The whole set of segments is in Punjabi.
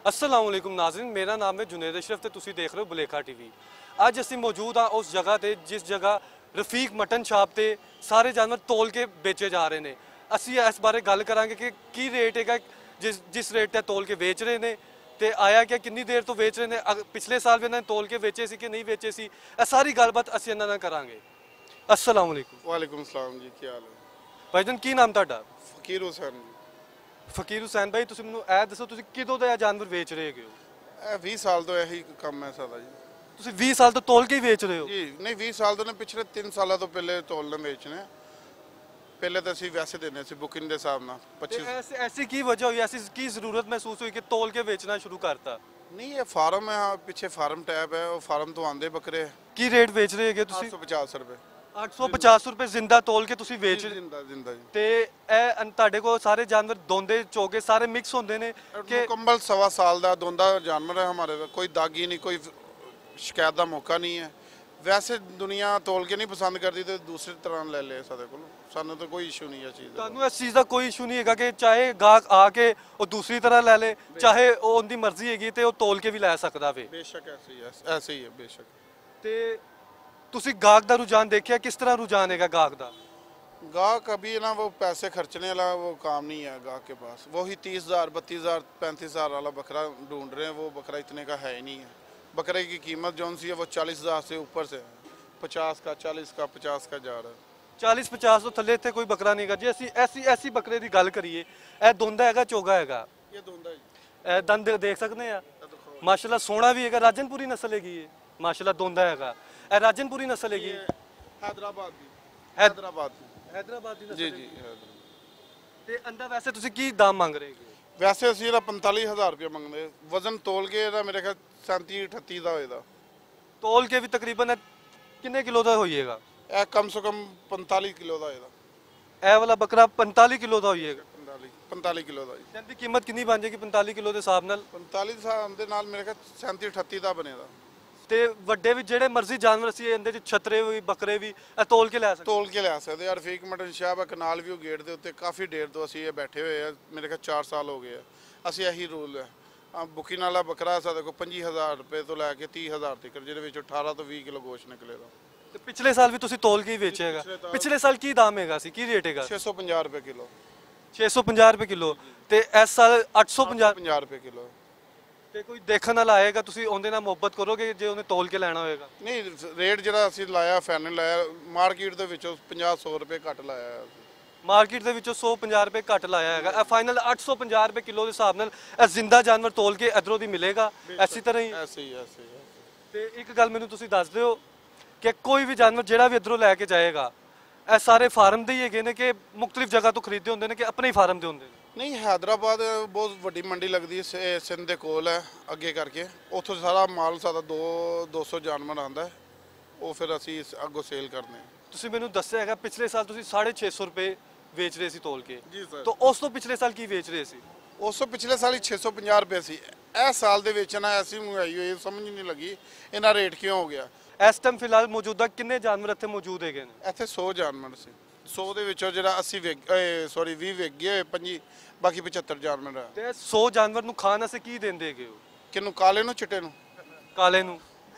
अस्सलाम वालेकुम नाज़रीन, मेरा नाम है जुनेद अशरफ तो तुसी देख रहे हो बुलेखा टीवी। अज असी मौजूद हाँ उस जगह ते जिस जगह रफीक मटन छाप ते सारे जानवर तोल के बेचे जा रहे हैं। असी इस बारे गल करांगे कि की रेट है जिस रेट ते तोल के बेच रहे हैं तो आया क्या कितनी देर तो बेच रहे हैं, पिछले साल भी इन्होंने तोल के बेचे सी कि नहीं बेचे सी, सारी गलबात असी इन्होंने करांगे। अस्सलाम वालेकुम। वालेकुम सलाम जी, की हाल है? भाईजान की नाम तुहाडा? फकीर हुसैन जी। फकीर हुसैन भाई, तुसी मैनूं ਇਹ ਦੱਸੋ ਤੁਸੀਂ ਕਿਦੋਂ ਦਾ ਇਹ ਜਾਨਵਰ ਵੇਚ ਰਹੇ ਹੋ? ਇਹ 20 ਸਾਲ ਤੋਂ ਇਹੀ ਕੰਮ ਹੈ ਸਾਡਾ ਜੀ। ਤੁਸੀਂ 20 ਸਾਲ ਤੋਂ ਤੋਲ ਕੇ ਹੀ ਵੇਚ ਰਹੇ ਹੋ? ਜੀ ਨਹੀਂ, 20 ਸਾਲ ਤੋਂ ਨੇ, ਪਿਛਲੇ 3 ਸਾਲਾਂ ਤੋਂ ਪਹਿਲੇ ਤੋਲਨੇ ਵੇਚਨੇ। ਪਹਿਲੇ ਤਾਂ ਅਸੀਂ ਵੈਸੇ ਦਿੰਦੇ ਸੀ ਬੁਕਿੰਗ ਦੇ ਹਿਸਾਬ ਨਾਲ 25। ऐसी की वजह हुई, ऐसी की ज़रूरत महसूस हुई कि तोल के बेचना शुरू करता? ਨਹੀਂ, ਇਹ ਫਾਰਮ ਹੈ, ਪਿੱਛੇ ਫਾਰਮ ਟੈਬ ਹੈ, ਉਹ ਫਾਰਮ ਤੋਂ ਆਂਦੇ ਬੱਕਰੇ। की रेट बेच रहे हो ਤੁਸੀਂ? 850 ਰੁਪਏ। 850 ਰੁਪਏ ਜ਼ਿੰਦਾ ਤੋਲ ਕੇ ਤੁਸੀਂ ਵੇਚ ਰਹੇ ਜਿੰਦਾ ਜਿੰਦਾ ਜੀ। ਤੇ ਇਹ ਤੁਹਾਡੇ ਕੋਲ ਸਾਰੇ ਜਾਨਵਰ ਦੋਂਦੇ ਚੋਗੇ ਸਾਰੇ ਮਿਕਸ ਹੁੰਦੇ ਨੇ ਕਿ ਮੁਕੰਮਲ 1.25 ਸਾਲ ਦਾ ਦੋਂਦਾ ਜਾਨਵਰ ਹੈ ਹਮਾਰੇ ਦਾ, ਕੋਈ ਦਾਗੀ ਨਹੀਂ, ਕੋਈ ਸ਼ਿਕਾਇਤ ਦਾ ਮੌਕਾ ਨਹੀਂ ਹੈ। ਵੈਸੇ ਦੁਨੀਆ ਤੋਲ ਕੇ ਨਹੀਂ ਪਸੰਦ ਕਰਦੀ ਤੇ ਦੂਸਰੀ ਤਰ੍ਹਾਂ ਲੈ ਲੈ ਸਾਡੇ ਕੋਲ, ਸਾਨੂੰ ਤਾਂ ਕੋਈ ਇਸ਼ੂ ਨਹੀਂ ਹੈ ਚੀਜ਼ ਦਾ। ਤੁਹਾਨੂੰ ਇਸ ਚੀਜ਼ ਦਾ ਕੋਈ ਇਸ਼ੂ ਨਹੀਂ ਹੈਗਾ ਕਿ ਚਾਹੇ ਗਾਹਕ ਆ ਕੇ ਉਹ ਦੂਸਰੀ ਤਰ੍ਹਾਂ ਲੈ ਲੇ, ਚਾਹੇ ਉਹ ਉਹਦੀ ਮਰਜ਼ੀ ਹੈਗੀ ਤੇ ਉਹ ਤੋਲ ਕੇ ਵੀ ਲੈ ਸਕਦਾ ਵੇ? ਬੇਸ਼ੱਕ ਐਸੇ ਹੀ ਹੈ, ਐਸੇ ਹੀ ਹੈ ਬੇਸ਼ੱਕ। ਤੇ ਤੁਸੀਂ ਗਾਹਕ ਦਾ रुझान देखिए, किस तरह रुझान है गाहक का? गाहक अभी ना वो पैसे खर्चने वाला वो काम नहीं है गाहक के पास। वो ही 30,000 32,000 35,000 वाला बकरा ढूंढ रहे हैं, वो बकरा इतने का है ही नहीं है। बकरे की कीमत जो सी है वो 40,000 से ऊपर से 50 का 40 का 50 का जा रहा है। 40-50 ਤੋਂ ਥੱਲੇ ਇੱਥੇ ਕੋਈ ਬੱਕਰਾ ਨਹੀਂ ਹੈਗਾ ਜੀ। ਅਸੀਂ ਐਸੀ ਬੱਕਰੇ ਦੀ ਗੱਲ ਕਰੀਏ, ਇਹ ਦੋਂਦਾ ਹੈਗਾ ਚੋਗਾ ਹੈਗਾ? ये दोंदा जी, ਇਹ ਦੰਦ ਦੇਖ ਸਕਦੇ ਆ, ਮਾਸ਼ਾਅੱਲਾ ਸੋਹਣਾ ਵੀ ਹੈਗਾ। ਰਾਜਨਪੁਰੀ ਨਸਲ ਹੈਗੀ ਹੈ ਮਾਸ਼ਾਅੱਲਾ, ਦੋਂਦਾ ਹੈਗਾ। ਇਹ ਰਾਜਨਪੁਰੀ ਨਸਲ ਹੈਗੀ? हैदराबाद भी, हैदराबाद ਹੈਦਰਾਬਾਦੀ ਨਸਲ जी जी हैदराबाद। ਤੇ ਅੰਦਾ ਵੈਸੇ ਤੁਸੀਂ ਕੀ ਦਾਮ ਮੰਗ ਰਹੇ ਹੋ? वैसे ਅਸੀਂ ਇਹਦਾ 45,000 ਰੁਪਏ ਮੰਗਦੇ। ਵਜ਼ਨ ਤੋਲ ਕੇ ਇਹਦਾ ਮੇਰੇ ਖਿਆਲ 37 38 ਦਾ ਹੋਏਗਾ। ਤੋਲ ਕੇ ਵੀ ਤਕਰੀਬਨ ਕਿੰਨੇ ਕਿਲੋ ਦਾ ਹੋਈਏਗਾ? ਇਹ ਕਮ ਸੇ ਕਮ 45 ਕਿਲੋ ਦਾ ਹੋਏਗਾ। ਇਹ ਵਾਲਾ ਬੱਕਰਾ 45 ਕਿਲੋ ਦਾ ਹੋਈਏਗਾ? 45 ਕਿਲੋ ਦਾ ਜੀ। ਇਹਦੀ ਕੀਮਤ ਕਿੰਨੀ ਬਣ ਜਾਏਗੀ 45 ਕਿਲੋ ਦੇ ਹਿਸਾਬ ਨਾਲ? 45 ਹਿਸਾਬ ਦੇ ਨਾਲ ਮੇਰੇ ਖਿਆਲ 37 38 ਦਾ ਬਣੇਗਾ। ਤੇ ਵੱਡੇ ਵੀ ਜਿਹੜੇ ਮਰਜ਼ੀ ਜਾਨਵਰ ਸੀ ਇਹਦੇ ਚ ਛਤਰੇ ਵੀ ਬੱਕਰੇ ਵੀ ਇਹ ਤੋਲ ਕੇ ਲੈ ਸਕਦੇ? ਤੋਲ ਕੇ ਲਿਆ ਸਕਦੇ ਯਾਰ। ਰਫੀਕ ਮਟਨ ਸ਼ਾਪ ਕਨਾਲ ਵੀ ਗੇਟ ਦੇ ਉੱਤੇ ਕਾਫੀ ਦੇਰ ਤੋਂ ਅਸੀਂ ਇਹ ਬੈਠੇ ਹੋਏ ਆ, ਮੇਰੇ ਖਿਆਲ 4 ਸਾਲ ਹੋ ਗਏ ਆ। ਅਸੀਂ ਇਹੀ ਰੂਲ ਹੈ। ਬੁਕਿੰਗ ਵਾਲਾ ਬੱਕਰਾ ਸਾਡੇ ਕੋਲ 25,000 ਰੁਪਏ ਤੋਂ ਲੈ ਕੇ 30,000 ਤੱਕ, ਜਿਹਦੇ ਵਿੱਚ 18 ਤੋਂ 20 ਕਿਲੋ ਗੋਸ਼ਤ ਨਿਕਲੇਗਾ। ਤੇ ਪਿਛਲੇ ਸਾਲ ਵੀ ਤੁਸੀਂ ਤੋਲ ਕੇ ਹੀ ਵੇਚਿਆਗਾ? ਪਿਛਲੇ ਸਾਲ ਕੀ ਦਾਮ ਹੈਗਾ ਸੀ, ਕੀ ਰੇਟ ਹੈਗਾ? 650 ਰੁਪਏ ਕਿਲੋ। 650 ਰੁਪਏ ਕਿਲੋ ਤੇ ਇਸ ਸਾਲ 850 50 ਰੁਪਏ ਕਿਲੋ। ਤੇ ਕੋਈ ਦੇਖਣ ਵਾਲਾ ਆਏਗਾ, ਤੁਸੀਂ ਉਹਦੇ ਨਾਲ ਮੁਹੱਬਤ ਕਰੋਗੇ ਜੇ ਉਹਨੇ ਤੋਲ ਕੇ ਲੈਣਾ ਹੋਏਗਾ? ਨਹੀਂ, ਰੇਟ ਜਿਹੜਾ ਅਸੀਂ ਲਾਇਆ ਫਾਈਨਲ ਲਾਇਆ, ਮਾਰਕੀਟ ਦੇ ਵਿੱਚੋਂ 50-100 ਰੁਪਏ ਘੱਟ ਲਾਇਆ ਹੈ। ਮਾਰਕੀਟ ਦੇ ਵਿੱਚੋਂ 150 ਰੁਪਏ ਘੱਟ ਲਾਇਆ ਹੈਗਾ। ਇਹ ਫਾਈਨਲ 850 ਰੁਪਏ ਕਿਲੋ ਦੇ ਹਿਸਾਬ ਨਾਲ ਇਹ ਜ਼ਿੰਦਾ ਜਾਨਵਰ ਤੋਲ ਕੇ ਇਧਰੋਂ ਦੀ ਮਿਲੇਗਾ ਐਸੀ ਤਰ੍ਹਾਂ ਹੀ? ਐਸੇ ਹੀ ਐਸੇ ਹੀ। ਤੇ ਇੱਕ ਗੱਲ ਮੈਨੂੰ ਤੁਸੀਂ ਦੱਸ ਦਿਓ ਕਿ ਕੋਈ ਵੀ ਜਾਨਵਰ ਜਿਹੜਾ ਵੀ ਇਧਰੋਂ ਲੈ ਕੇ ਜਾਏਗਾ, ਇਹ ਸਾਰੇ ਫਾਰਮ ਦੇ ਹੀ ਹੈਗੇ ਨੇ ਕਿ ਮੁxtਲਿਫ ਜਗ੍ਹਾ ਤੋਂ ਖਰੀਦਦੇ ਹੁੰਦੇ ਨੇ ਕਿ ਆਪਣੇ ਹੀ ਫਾਰਮ ਦੇ ਹੁੰਦੇ ਨੇ? ਨਹੀਂ, ਹੈਦਰਾਬਾਦ ਬਹੁਤ ਵੱਡੀ ਮੰਡੀ ਲੱਗਦੀ ਹੈ, ਸਿੰਧ ਦੇ ਕੋਲ ਹੈ ਅੱਗੇ ਕਰਕੇ। ਉੱਥੋਂ ਸਾਰਾ ਮਾਲ ਸਾਡਾ 200 ਜਾਨਵਰ ਆਉਂਦਾ ਹੈ, ਉਹ ਫਿਰ ਅਸੀਂ ਅੱਗੋਂ ਸੇਲ ਕਰਦੇ ਹਾਂ। ਤੁਸੀਂ ਮੈਨੂੰ ਦੱਸਿਆ ਹੈਗਾ ਪਿਛਲੇ ਸਾਲ ਤੁਸੀਂ 650 ਰੁਪਏ ਵੇਚ ਰਹੇ ਸੀ ਤੋਲ ਕੇ, ਜੀ ਸਰ। ਤਾਂ ਉਸ ਤੋਂ ਪਿਛਲੇ ਸਾਲ ਕੀ ਵੇਚ ਰਹੇ ਸੀ? ਉਸ ਤੋਂ ਪਿਛਲੇ ਸਾਲ ਹੀ 650 ਰੁਪਏ ਸੀ। ਇਹ ਸਾਲ ਦੇ ਵਿੱਚ ਨਾ ਐਸੀ ਮਹਿੰਗਾਈ ਹੋਈ, ਸਮਝ ਨਹੀਂ ਲੱਗੀ ਇਹਨਾਂ ਰੇਟ ਕਿਉਂ ਹੋ ਗਿਆ। ਇਸ ਟਾਈਮ ਫਿਲਹਾਲ ਮੌਜੂਦਾ ਕਿੰਨੇ ਜਾਨਵਰ ਇੱਥੇ ਮੌਜੂਦ ਹੈਗੇ ਨੇ? ਇੱਥੇ 100 ਜਾਨਵਰ ਸੀ। 100 ਦੇ ਵਿੱਚੋਂ ਜਿਹੜਾ 80 20 ਵਿਕ ਗਏ, 25 ਬਾਕੀ 75 ਜਾਨਵਰ ਹੈ। ਤੇ 100 ਜਾਨਵਰ ਨੂੰ ਖਾਣ ਵਾਸਤੇ ਕੀ ਦਿੰਦੇ ਹੈਗੇ ਹੋ? ਕਿਹਨੂੰ? ਕਾਲੇ ਨੂੰ, ਚਿੱਟੇ ਨੂੰ? ਕਾਲੇ ਨੂੰ।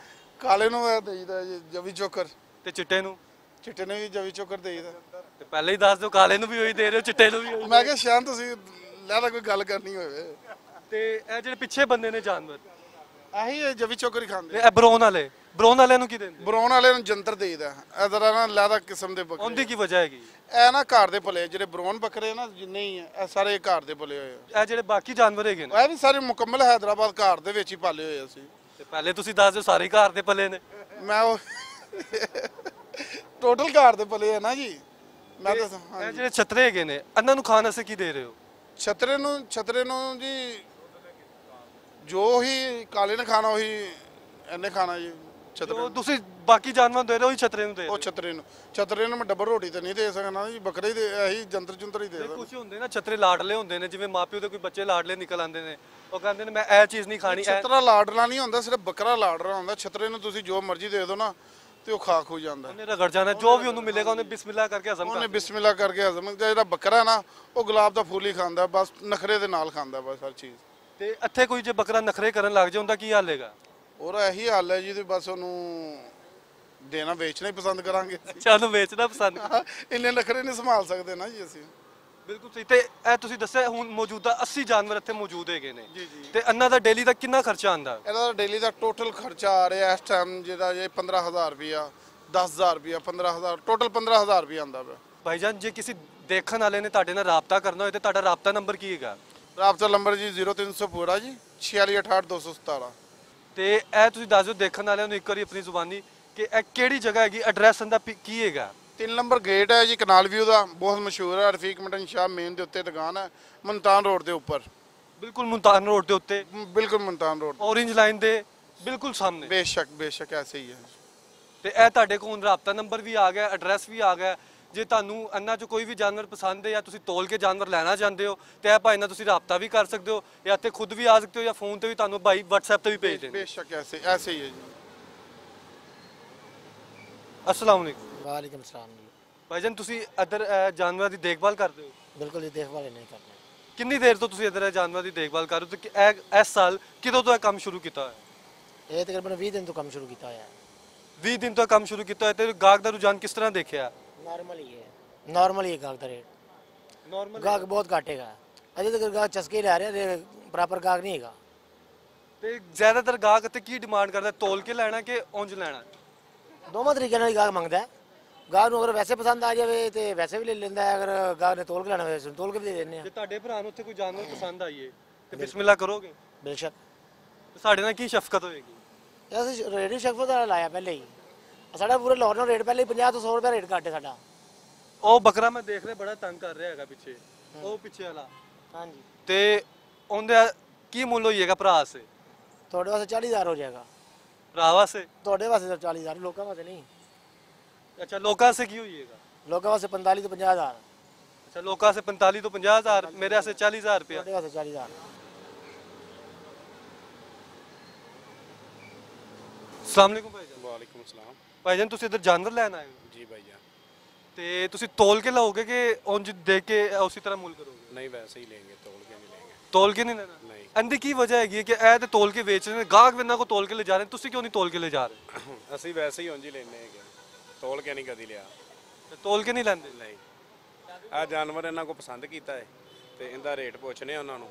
ਕਾਲੇ ਨੂੰ ਇਹ ਦੇਈਦਾ ਜੀ ਜਵੀ ਚੋਕਰ, ਤੇ ਚਿੱਟੇ ਨੂੰ? ਚਿੱਟੇ ਨੂੰ ਵੀ ਜਵੀ ਚੋਕਰ ਦੇਈਦਾ। ਤੇ ਪਹਿਲੇ ਹੀ ਦੱਸ ਦਿਓ, ਕਾਲੇ ਨੂੰ ਵੀ ਉਹੀ ਦੇ ਰਹੇ ਹੋ, ਚਿੱਟੇ ਨੂੰ ਵੀ ਉਹੀ? ਮੈਂ ਕਿਹਾ ਸ਼ਾਇਦ ਤੁਸੀਂ ਲੈਦਾ ਕੋਈ ਗੱਲ ਕਰਨੀ ਹੋਵੇ। ਤੇ ਇਹ ਜਿਹੜੇ ਪਿੱਛੇ ਬੰਦੇ ਨੇ ਜਾਨਵਰ, ਆਹੀ ਜਵੀ ਚੋਕਰ ਹੀ ਖਾਂਦੇ। ਇਹ ਬਰੌਨ ਵਾਲਿਆਂ ਨੂੰ ਕੀ ਦਿੰਦੇ? ਬਰਾਉਨ ਵਾਲੇ ਨੂੰ ਜੰਤਰ ਦੇਈਦਾ। ਇਧਰ ਨਾ ਲੈਦਾ ਕਿਸਮ ਦੇ ਬੱਕਰੇ। ਉਹਦੀ ਕੀ ਵਜ੍ਹਾ ਹੈਗੀ? ਇਹ ਨਾ ਘਰ ਦੇ ਪਲੇ ਜਿਹੜੇ ਬਰਾਉਨ ਬੱਕਰੇ ਨਾ ਜਿੰਨੇ ਹੀ ਆ, ਇਹ ਸਾਰੇ ਘਰ ਦੇ ਪਲੇ ਹੋਏ ਆ। ਇਹ ਜਿਹੜੇ ਬਾਕੀ ਜਾਨਵਰ ਹੈਗੇ ਨੇ ਇਹ ਵੀ ਸਾਰੇ ਮੁਕੰਮਲ ਹੈਦਰਾਬਾਦ ਘਰ ਦੇ ਵਿੱਚ ਹੀ ਪਾਲੇ ਹੋਏ ਅਸੀਂ। ਤੇ ਪਹਿਲੇ ਤੁਸੀਂ ਦੱਸ ਦਿਓ ਸਾਰੇ ਘਰ ਦੇ ਪੱਲੇ ਨੇ? ਮੈਂ ਉਹ ਟੋਟਲ ਘਰ ਦੇ ਪਲੇ ਆ ਨਾ ਜੀ। ਮੈਂ ਤਾਂ ਇਹ ਜਿਹੜੇ ਛਤਰੇ ਹੈਗੇ ਨੇ ਇਹਨਾਂ ਨੂੰ ਖਾਣ ਵਾਸਤੇ ਕੀ ਦੇ ਰਹੇ ਹੋ? ਛਤਰੇ ਨੂੰ ਜੀ ਜੋ ਹੀ ਕਾਲੇ ਨੇ ਖਾਣਾ ਉਹੀ ਇਹਨੇ ਖਾਣਾ ਜੀ। ਛਤਰੇ ਜੋ ਤੁਸੀਂ ਬਾਕੀ ਜਾਨਵਰਾਂ ਨੂੰ ਦੇ ਰਹੇ ਹੋ ਉਹੀ ਛਤਰੇ ਨੂੰ ਦੇ ਰਹੇ ਉਹ ਹੋ? ਛਤਰੇ ਨੂੰ ਮੈਂ ਡਬਲ ਰੋਟੀ ਤੇ ਨਹੀਂ ਦੇ ਸਕਦਾ ਜੀ, ਬੱਕਰੇ ਹੀ ਦੇ ਇਹੀ ਜੰਤਰ ਜੁੰਤਰ ਹੀ ਦੇ ਸਕਦਾ। ਕੁਝ ਹੁੰਦੇ ਨਾ ਛਤਰੇ ਲਾਡਲੇ ਹੁੰਦੇ ਨੇ, ਜਿਵੇਂ ਮਾਪਿਓ ਦੇ ਕੋਈ ਬੱਚੇ ਲਾਡਲੇ ਨਿਕਲ ਆਉਂਦੇ ਨੇ, ਉਹ ਕਹਿੰਦੇ ਨੇ ਮੈਂ ਇਹ ਚੀਜ਼ ਨਹੀਂ ਖਾਣੀ। ਛਤਰਾ ਲਾਡਲਾ ਨਹੀਂ ਹੁੰਦਾ, ਸਿਰਫ ਬੱਕਰਾ ਲਾਡਲਾ ਹੁੰਦਾ। ਛਤਰੇ ਨੂੰ ਤੁਸੀਂ ਜੋ ਮਰਜ਼ੀ ਦੇ ਦਿਓ ਨਾ ਤੇ ਉਹ ਖਾ ਖੂ ਜਾਂਦਾ। ਉਹਨੇ ਰਗੜ ਜਾਣਾ, ਜੋ ਵੀ ਉਹਨੂੰ ਮਿਲੇਗਾ ਉਹਨੇ ਬਿਸਮਿਲ੍ਲਾ ਕਰਕੇ ਹਜ਼ਮ ਉਹਨੇ ਕਰਨਾ। ਬਿਸਮਿਲ੍ਲਾ ਕਰਕੇ ਹਜ਼ਮ। ਜਿਹੜਾ ਬੱਕਰਾ ਨਾ ਉਹ ਗੁਲਾਬ ਦਾ ਫੁੱਲ ਹੀ ਖਾਂਦਾ, ਬਸ ਨਖਰੇ ਦੇ ਨਾਲ ਖਾਂਦਾ ਬਸ ਹਰ ਚੀਜ਼। ਤੇ ਇੱਥੇ ਕੋਈ ਜੇ ਬੱਕਰਾ ਨਖਰੇ ਕਰਨ ਲੱਗ ਜਾਂਦਾ ਕੀ ਹਾਲ ਹੈਗਾ? ਉਹਦਾ ਇਹੀ ਹਾਲ ਹੈ ਜੀ, ਤੇ ਬਸ ਉਹਨੂੰ ਦੇਣਾ ਵੇਚਣਾ ਹੀ ਪਸੰਦ ਕਰਾਂਗੇ ਅਸੀਂ। ਸਾਨੂੰ ਵੇਚਣਾ ਪਸੰਦ। ਇੰਨੇ ਨਖਰੇ ਨਹੀਂ ਸੰਭਾਲ ਸਕਦੇ ਨਾ ਜੀ ਅਸੀਂ। ਬਿਲਕੁਲ ਸਹੀ। ਤੇ ਇਹ ਤੁਸੀਂ ਦੱਸਿਆ ਹੁਣ ਮੌਜੂਦਾ 80 ਜਾਨਵਰ ਇੱਥੇ ਮੌਜੂਦ ਹੈਗੇ ਨੇ ਜੀ ਜੀ। ਤੇ ਇਹਨਾਂ ਦਾ ਡੇਲੀ ਦਾ ਕਿੰਨਾ ਖਰਚਾ ਆਂਦਾ? ਇਹਦਾ ਡੇਲੀ ਦਾ ਟੋਟਲ ਖਰਚਾ ਆ ਰਿਹਾ ਇਸ ਟਾਈਮ ਜਿਹੜਾ ਜੇ 15,000 ਰੁਪਇਆ, 10,000 ਰੁਪਇਆ, 15,000, ਟੋਟਲ 15,000 ਰੁਪਇਆ ਆਉਂਦਾ ਪਿਆ। ਭਾਈਜਾਨ ਜੇ ਕਿਸੇ ਦੇਖਣ ਵਾਲੇ ਨੇ ਤੁਹਾਡੇ ਨਾਲ ਰਾਬਤਾ ਕਰਨਾ ਹੋਏ ਤੇ ਤੁਹਾਡਾ ਰਾਬਤਾ ਨੰਬਰ ਕੀ ਹੈਗਾ? ਰਾਬਤਾ ਨੰਬਰ ਜੀ 0300 ਪੂਰਾ ਜੀ 4668 ਤੇ ਇਹ ਤੁਸੀਂ ਦੱਸ ਦਿਓ ਦੇਖਣ ਵਾਲਿਆਂ ਨੂੰ ਇੱਕ ਵਾਰੀ ਆਪਣੀ ਜ਼ੁਬਾਨੀ ਕਿ ਇਹ ਕਿਹੜੀ ਜਗ੍ਹਾ ਹੈਗੀ, ਐਡਰੈਸ ਇਹਦਾ ਕੀ ਹੈਗਾ? 3 ਨੰਬਰ ਗੇਟ ਹੈ ਜੀ, ਕਨਾਲ ਵਿਊ ਦਾ, ਬਹੁਤ ਮਸ਼ਹੂਰ ਹੈ। ਰਫੀਕ ਮਟਨ ਸ਼ਾਹ ਮੇਨ ਦੇ ਉੱਤੇ ਦੁਕਾਨ ਹੈ, ਮੁਲਤਾਨ ਰੋਡ ਦੇ ਉੱਪਰ। ਬਿਲਕੁਲ ਮੁਲਤਾਨ ਰੋਡ ਦੇ ਉੱਤੇ, ਬਿਲਕੁਲ ਮੁਲਤਾਨ ਰੋਡ, ਔਰੇਂਜ ਲਾਈਨ ਦੇ ਬਿਲਕੁਲ ਸਾਹਮਣੇ। ਬੇਸ਼ੱਕ ਐਸੇ ਹੀ ਹੈ। ਤੇ ਇਹ ਤੁਹਾਡੇ ਕੋਲ ਰਾਬਤਾ ਨੰਬਰ ਵੀ ਆ ਗਿਆ, ਐਡਰੈਸ ਵੀ ਆ ਗਿਆ। ਜੇ ਤੁਹਾਨੂੰ ਇਹਨਾਂ 'ਚ ਕੋਈ ਵੀ ਜਾਨਵਰ ਪਸੰਦ ਹੈ ਜਾਂ ਤੁਸੀਂ ਤੋਲ ਕੇ ਜਾਨਵਰ ਲੈਣਾ ਚਾਹੁੰਦੇ ਹੋ ਤੇ ਇਹ ਭਾਈ ਨਾਲ ਤੁਸੀਂ ਰਾਬਤਾ ਵੀ ਕਰ ਸਕਦੇ ਹੋ, ਜਾਂ ਤੇ ਖੁਦ ਵੀ ਆ ਸਕਦੇ ਹੋ, ਜਾਂ ਫੋਨ ਤੇ ਵੀ ਤੁਹਾਨੂੰ ਭਾਈ WhatsApp ਤੇ ਵੀ ਭੇਜ ਦੇਣਗੇ। ਬੇਸ਼ੱਕ ਐਸੇ ਹੀ ਹੈ ਜੀ। अस्सलाम वालेकुम। वालेकुम सलाम जी। ਭਾਈਜਾਨ ਤੁਸੀਂ ਇੱਧਰ ਜਾਨਵਰਾਂ ਦੀ ਦੇਖਭਾਲ ਕਰਦੇ ਹੋ? बिल्कुल ये देखभाल नहीं करते। ਕਿੰਨੀ ਦੇਰ ਤੋਂ ਤੁਸੀਂ ਇੱਧਰ ਜਾਨਵਰਾਂ ਦੀ ਦੇਖਭਾਲ ਕਰ ਰਹੇ ਹੋ ਤੇ ਇਸ ਸਾਲ ਕਿਦੋਂ ਤੋਂ ਇਹ ਕੰਮ ਸ਼ੁਰੂ ਕੀਤਾ ਹੋਇਆ? ये तकरीबन 20 दिन तो कम शुरू किया है। 20 ਦਿਨ ਤੋਂ ਇਹ ਕੰਮ ਸ਼ੁਰੂ ਕੀਤਾ ਹੋਇਆ ਤੇ ਗਾਹਕ ਦਾ ਰੁਝਾਨ ਕਿਸ ਤਰ੍ਹਾਂ ਦੇਖਿਆ? नॉर्मल ही है, नॉर्मल ही गाहक का रेट। ਨਾਰਮਲ गाहक बहुत घाटेगा, अजय तक गाहक चस्के ले रहे हैं, प्रॉपर गाहक नहीं है। ਤੇ ਜ਼ਿਆਦਾਤਰ ਗਾਹਕ ਤੇ ਕੀ ਡਿਮਾਂਡ ਕਰਦਾ, ਤੋਲ ਕੇ ਲੈਣਾ ਕਿ ਉਂਝ ਲੈਣਾ? दोनों तरीके ਨਾਲ गाहक मंगता है। गाहक ਨੂੰ ਅਗਰ ਵੈਸੇ ਪਸੰਦ ਆ ਜਾਵੇ ਤੇ ਵੈਸੇ ਵੀ ਲੈ ਲੈਂਦਾ ਹੈ, ਅਗਰ गाहक ਨੇ ਤੋਲ ਕੇ ਲੈਣਾ ਹੋਵੇ ਤੋਲ ਕੇ ਵੀ ਦੇ ਦਿੰਦੇ ਆ। ਜੇ ਤੁਹਾਡੇ ਭਰਾ ਨੂੰ ਉੱਥੇ ਕੋਈ ਜਾਨਵਰ ਪਸੰਦ ਆਈਏ ਤੇ ਬਿਸਮਿਲ੍ਲਾ ਕਰੋਗੇ? ਬੇਸ਼ੱਕ। ਤੇ ਸਾਡੇ ਨਾਲ ਕੀ ਸ਼ਫਕਤ ਹੋਏਗੀ? ਅਸੀਂ ਰੇਟ ਸ਼ਕਫਤ ਦਾ ਲਾਇਆ ਪਹਿਲੇ ਹੀ, ਸਾਡਾ ਪੂਰੇ ਲਾਹੌਰ ਨਾਲ ਰੇਟ ਪਹਿਲੇ ਹੀ 50 ਤੋਂ 100 ਰੁਪਏ ਰੇਟ ਘੱਟ ਹੈ ਸਾਡਾ। ਉਹ ਬੱਕਰਾ ਮੈਂ ਦੇਖ ਰਿਹਾ ਬੜਾ ਤੰਗ ਕਰ ਰਿਹਾ ਹੈਗਾ ਪਿੱਛੇ, ਉਹ ਪਿੱਛੇ ਵਾਲਾ। ਹਾਂਜੀ। ਤੇ ਉਹਦਾ ਕੀ ਮੁੱਲ ਹੋਈਏਗਾ ਭਰਾ ਸੇ? ਤੁਹਾਡੇ ਵਾਸਤੇ 40,000 ਹੋ ਜਾਏਗਾ। ਭਰਾ ਵਾਸਤੇ? ਤੁਹਾਡੇ ਵਾਸਤੇ ਤਾਂ 40,000, ਲੋਕਾਂ ਵਾਸਤੇ ਨਹੀਂ। ਅੱਛਾ, ਲੋਕਾਂ ਸੇ ਕੀ ਹੋਈਏਗਾ? ਲੋਕਾਂ ਵਾਸਤੇ 45 ਤੋਂ 50,000। अच्छा, लोका से 45 तो 50,000, मेरे से 40,000 रुपया। ਤੁਹਾਡੇ ਵਾਸਤੇ 40,000। अस्सलाम वालेकुम भाईजान। वालेकुम सलाम। भाईजान ਤੁਸੀਂ ਇੱਧਰ ਜਾਨਵਰ ਲੈਣ ਆਏ ਹੋ जी भाईजान। ਤੇ ਤੁਸੀਂ ਤੋਲ ਕੇ ਲਾਓਗੇ ਕਿ ਉਂਝ ਦੇਖ ਕੇ ਉਸੇ ਤਰ੍ਹਾਂ ਮੁੱਲ ਕਰੋਗੇ? नहीं वैसे ही लेंगे, तोल के नहीं लेंगे। ਤੋਲ ਕੇ ਨਹੀਂ ਲੈਣਾ? नहीं। ਇਹਦੀ ਕੀ ਵਜ੍ਹਾ ਹੈਗੀ ਹੈ ਕਿ ਇਹ ਤੇ ਤੋਲ ਕੇ ਵੇਚ ਰਹੇ ਨੇ, ਗਾਹਕ ਵੀ ਇਹਨਾਂ ਕੋ ਤੋਲ ਕੇ ਲੈ ਜਾ ਰਹੇ ਨੇ, ਤੁਸੀਂ ਕਿਉਂ ਨਹੀਂ ਤੋਲ ਕੇ ਲੈ ਜਾ ਰਹੇ? ਅਸੀਂ ਵੈਸੇ ਹੀ ਉਂਝ ਹੀ ਲੈਨੇ ਹੈਗੇ, ਤੋਲ ਕੇ ਨਹੀਂ ਕਦੀ ਲਿਆ। ਤੇ ਤੋਲ ਕੇ ਨਹੀਂ ਲੈਂਦੇ? ਨਹੀਂ, ਆ ਜਾਨਵਰ ਇਹਨਾਂ ਕੋ ਪਸੰਦ ਕੀਤਾ ਹੈ ਤੇ ਇਹਦਾ ਰੇਟ ਪੁੱਛਨੇ ਉਹਨਾਂ ਨੂੰ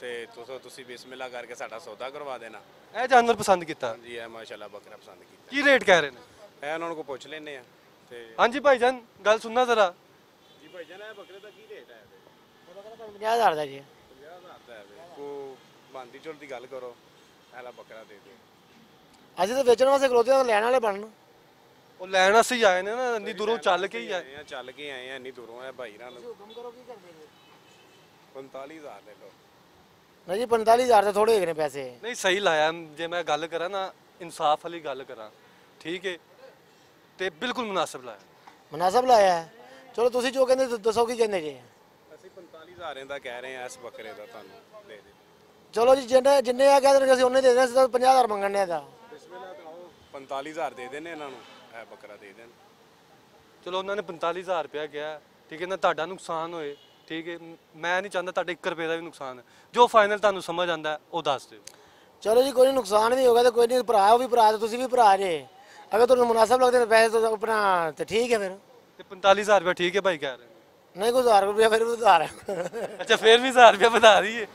ਤੇ ਤੁਸੀਂ ਬਿਸਮਿਲ੍ਲਾ ਕਰਕੇ ਸਾਡਾ ਸੌਦਾ ਕਰਵਾ ਦੇਣਾ। ਇਹ ਜਾਨਵਰ ਪਸੰਦ ਕੀਤਾ? ਜੀ ਇਹ ਮਾਸ਼ਾਅੱਲਾ ਬੱਕਰਾ ਪਸੰਦ ਕੀਤਾ। ਕੀ ਰੇਟ ਕਹਿ ਰਹੇ ਨੇ? ਇਹ ਉਹਨਾਂ ਨੂੰ ਪੁੱਛ ਲੈਨੇ ਆ ਤੇ ਹਾਂਜੀ ਭਾਈਜਾਨ ਗੱਲ ਸੁਣਨਾ ਜ਼ਰਾ। ਜੀ ਭਾਈਜਾਨ ਇਹ ਬੱਕਰੇ ਦਾ ਕੀ ਰੇਟ ਹੈ? 50,000 ਦਾ ਜੀ। 50,000 ਦਾ ਹੈ। ਕੋ ਬੰਦੀ ਚੋਲ ਦੀ ਗੱਲ ਕਰੋ, ਇਹਲਾ ਬੱਕਰਾ ਦੇ ਦਿਓ। ਅਸੀਂ ਤਾਂ ਵੇਚਣ ਵਾਸਤੇ ਖਲੋਤੇ ਹਾਂ, ਲੈਣ ਵਾਲੇ ਬਣਨ। ਉਹ ਲੈਣ ਅਸੀਂ ਹੀ ਆਏ ਨੇ ਨਾ, ਇੰਨੀ ਦੂਰੋਂ ਚੱਲ ਕੇ ਹੀ ਆਏ। ਚੱਲ ਕੇ ਆਏ ਆ ਇੰਨੀ ਦੂਰੋਂ, ਇਹ ਭਾਈ ਨਾਲ ਹੁਕਮ ਕਰੋ ਕੀ ਕਰਦੇ ਨੇ? 45,000 ਲੈ ਲਓ। ਨਹੀਂ ਜੀ 45,000 ਤੇ ਥੋੜੇ ਹੈਗੇ ਨੇ ਪੈਸੇ। ਨਹੀਂ ਸਹੀ ਲਾਇਆ, ਜੇ ਮੈਂ ਗੱਲ ਕਰਾਂ ਨਾ ਇਨਸਾਫ ਵਾਲੀ ਗੱਲ ਕਰਾਂ, ਠੀਕ ਹੈ, ਤੇ ਬਿਲਕੁਲ ਮੁਨਾਸਿਬ ਲਾਇਆ। ਮੁਨਾਸਬ ਲਾਇਆ ਹੈ। ਚਲੋ ਤੁਸੀਂ ਜੋ ਕਹਿੰਦੇ ਦੱਸੋ ਕੀ ਕਹਿੰਦੇ ਜੀ? ਅਸੀਂ 45,000 ਦਾ ਕਹਿ ਰਹੇ ਆ ਇਸ ਬੱਕਰੇ ਦਾ, ਤੁਹਾਨੂੰ ਦੇ ਦੇ। ਚਲੋ ਜੀ ਜਿੰਨੇ ਆ ਕਹਿ ਦੇਣਗੇ ਅਸੀਂ ਉਹਨੇ ਦੇ ਦੇਣਾ, ਅਸੀਂ ਤਾਂ 50,000 ਮੰਗਣ ਨੇ ਦਾ। ਬਿਸਮਿਲ੍ਲਾ ਕਰਾਓ, 45,000 ਦੇ ਦੇਣੇ ਇਹਨਾਂ ਨੂੰ, ਇਹ ਬੱਕਰਾ ਦੇ ਦੇਣ। ਚਲੋ ਉਹਨਾਂ ਨੇ 45,000 ਰੁਪਇਆ ਕਿਹਾ, ਠੀਕ ਹੈ ਨਾ, ਤੁਹਾਡਾ ਨੁਕਸਾਨ ਹੋਏ, ਠੀਕ ਹੈ, ਮੈਂ ਨਹੀਂ ਚਾਹੁੰਦਾ ਤੁਹਾਡੇ 1 ਰੁਪਏ ਦਾ ਵੀ ਨੁਕਸਾਨ ਹੈ। ਜੋ ਫਾਈਨਲ ਤੁਹਾਨੂੰ ਸਮਝ ਆਂਦਾ ਉਹ ਦੱਸ ਦਿਓ। ਚਲੋ ਜੀ ਕੋਈ ਨਹੀਂ, ਨੁਕਸਾਨ ਵੀ ਹੋਗਾ ਤਾਂ ਕੋਈ ਨਹੀਂ, ਭਰਾ ਉਹ ਵੀ ਭਰਾ ਤੇ ਤੁਸੀਂ ਵੀ ਭਰਾ ਜੇ। ਅਗਰ ਤੁਹਾਨੂੰ ਮੁਨਾਸਬ ਲੱਗਦੇ ਨੇ ਪੈਸੇ ਤਾਂ ਆਪਣਾ ਤੇ ਠੀਕ ਹੈ ਫਿਰ। ਤੇ 45,000 ਰੁਪਇਆ ਠੀਕ ਹੈ ਭਾਈ ਕਹਿ ਰਹੇ ਨੇ? ਨਹੀਂ ਕੋਈ 1000 ਰੁਪਏ ਫਿਰ ਵੀ ਉਧਾਰ। ਅੱਛਾ ਫਿਰ ਵੀ 1000 ਰੁਪਇਆ ਵਧਾ ਦਈਏ।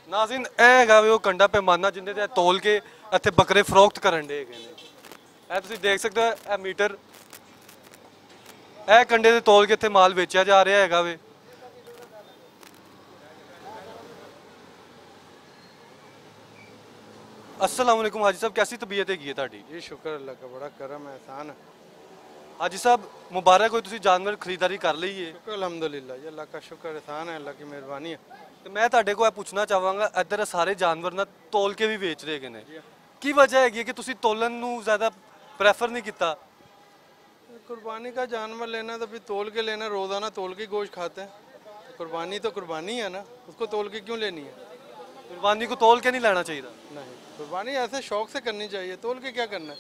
ਨਾਜ਼ਰੀਨ ਇਹ ਹੈਗਾ ਵੀ ਉਹ ਕੰਡਾ ਪੈਮਾਨਾ ਜਿੰਦੇ ਤੇ ਤੋਲ ਕੇ ਇੱਥੇ ਬੱਕਰੇ ਫਰੋਖਤ ਕਰਨ ਦੇ ਹੈਗੇ ਨੇ। ਇਹ ਤੁਸੀਂ ਦੇਖ ਸਕਦੇ ਹੋ, ਇਹ ਮੀਟਰ, ਇਹ ਕੰਡੇ ਤੇ ਤੋਲ ਕੇ ਇੱਥੇ ਮਾਲ ਵੇਚਿਆ ਜਾ ਰਿਹਾ ਹੈਗਾ ਵੇ। अस्सलाम वालेकुम हाजी साहब, कैसी तबीयत हैगी है ਤੁਹਾਡੀ? जी शुक्र अल्लाह का, बड़ा करम है, एहसान है। हाजी साहब मुबारक हो, ਤੁਸੀਂ ਜਾਨਵਰ ਖਰੀदारी कर ਲਈ ਹੈ। शुक्र अल्हम्दुलिल्लाह जी, अल्लाह का शुक्र, एहसान है, अल्लाह की मेहरबानी है। ਤੇ ਮੈਂ ਤੁਹਾਡੇ ਕੋਲ ਇਹ ਪੁੱਛਣਾ ਚਾਹਾਂਗਾ, ਇੱਧਰ ਸਾਰੇ ਜਾਨਵਰ ਨਾ ਤੋਲ ਕੇ ਵੀ ਵੇਚ ਰਹੇ ਹੈਗੇ ਨੇ, ਕੀ ਵਜ੍ਹਾ ਹੈਗੀ ਹੈ ਕਿ ਤੁਸੀਂ ਤੋਲਣ ਨੂੰ ਜ਼ਿਆਦਾ ਪ੍ਰੈਫਰ ਨਹੀਂ ਕੀਤਾ? कुर्बानी का जानवर लेना तो फिर तोल के लेना, रोज़ाना तोल के गोश्त खाते हैं। कुर्बानी तो कुर्बानी है ना, उसको तोल के क्यों लेनी है? कुर्बानी को तोल के नहीं लाना चाहिए? नहीं, कुर्बानी ऐसे शौक से करनी चाहिए, तोल के क्या करना है।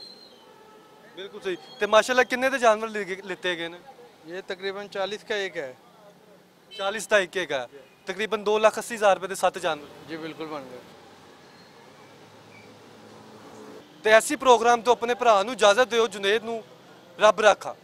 बिल्कुल सही। तो माशाल्लाह कितने तो जानवर लेते गए ने? ये तकरीबन 40 का एक है। 40 का एक है। ਤਕਰੀਬਨ 2,80,000 ਰੁਪਏ ਦੇ 7 ਜਾਨਵਰ। जी बिल्कुल बन गए। ਤੇ ਐਸੀ ਪ੍ਰੋਗਰਾਮ ਤੋਂ ਆਪਣੇ ਭਰਾ ਨੂੰ ਇਜਾਜ਼ਤ ਦਿਓ। ਜੁਨੇਦ ਨੂੰ ਰੱਬ ਰਾਖਾ।